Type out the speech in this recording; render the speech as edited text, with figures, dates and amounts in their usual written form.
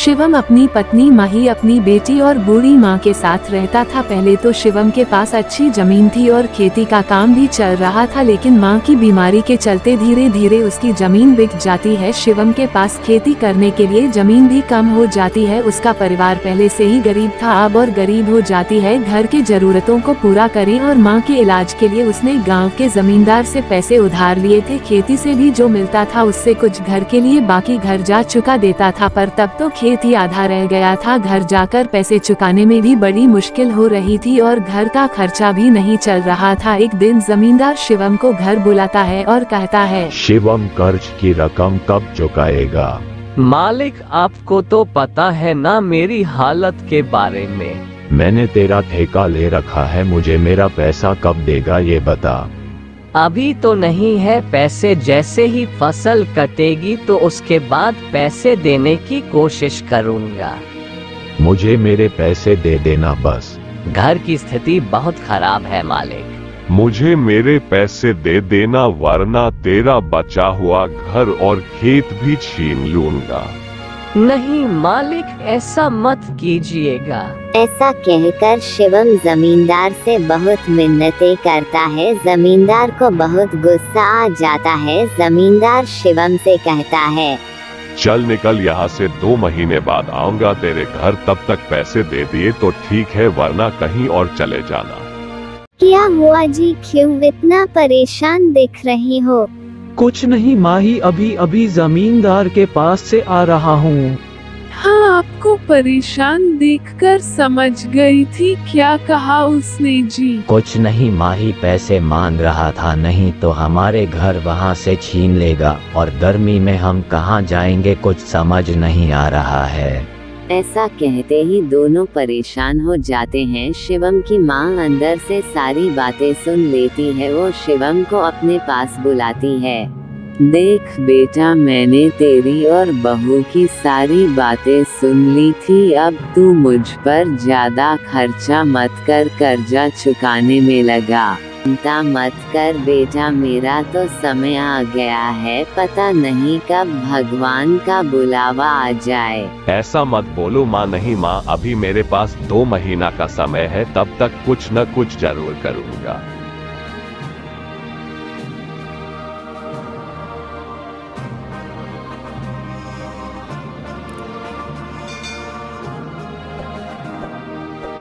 शिवम अपनी पत्नी माही, अपनी बेटी और बूढ़ी माँ के साथ रहता था। पहले तो शिवम के पास अच्छी जमीन थी और खेती का काम भी चल रहा था, लेकिन माँ की बीमारी के चलते धीरे धीरे उसकी जमीन बिक जाती है। शिवम के पास खेती करने के लिए जमीन भी कम हो जाती है। उसका परिवार पहले से ही गरीब था, अब और गरीब हो जाती है। घर की जरूरतों को पूरा करें और माँ के इलाज के लिए उसने गाँव के जमींदार से पैसे उधार लिए थे। खेती से भी जो मिलता था उससे कुछ घर के लिए, बाकी घर जा चुका देता था। पर तब तो खेत ही आधा रह गया था। घर जाकर पैसे चुकाने में भी बड़ी मुश्किल हो रही थी और घर का खर्चा भी नहीं चल रहा था। एक दिन जमींदार शिवम को घर बुलाता है और कहता है, शिवम, कर्ज की रकम कब चुकाएगा? मालिक, आपको तो पता है ना मेरी हालत के बारे में। मैंने तेरा ठेका ले रखा है, मुझे मेरा पैसा कब देगा ये बता। अभी तो नहीं है पैसे, जैसे ही फसल कटेगी तो उसके बाद पैसे देने की कोशिश करूंगा। मुझे मेरे पैसे दे देना बस। घर की स्थिति बहुत खराब है मालिक। मुझे मेरे पैसे दे देना, वरना तेरा बचा हुआ घर और खेत भी छीन लूंगा। नहीं मालिक, ऐसा मत कीजिएगा। ऐसा कहकर शिवम जमींदार से बहुत मिन्नतें करता है। जमींदार को बहुत गुस्सा आ जाता है। जमींदार शिवम से कहता है, चल निकल यहाँ से, 2 महीने बाद आऊंगा तेरे घर। तब तक पैसे दे दिए तो ठीक है, वरना कहीं और चले जाना। क्या हुआ जी, क्यों इतना परेशान दिख रही हो? कुछ नहीं माही, अभी अभी जमींदार के पास से आ रहा हूँ। हाँ, आपको परेशान देखकर समझ गई थी। क्या कहा उसने जी? कुछ नहीं माही, पैसे मांग रहा था, नहीं तो हमारे घर वहाँ से छीन लेगा और गर्मी में हम कहाँ जाएंगे, कुछ समझ नहीं आ रहा है। ऐसा कहते ही दोनों परेशान हो जाते हैं। शिवम की माँ अंदर से सारी बातें सुन लेती है। वो शिवम को अपने पास बुलाती है। देख बेटा, मैंने तेरी और बहू की सारी बातें सुन ली थी। अब तू मुझ पर ज्यादा खर्चा मत कर, कर्जा चुकाने में लगा। चिंता मत कर बेटा, मेरा तो समय आ गया है, पता नहीं कब भगवान का बुलावा आ जाए। ऐसा मत बोलो माँ। नहीं माँ, अभी मेरे पास 2 महीना का समय है, तब तक कुछ न कुछ जरूर करूँगा।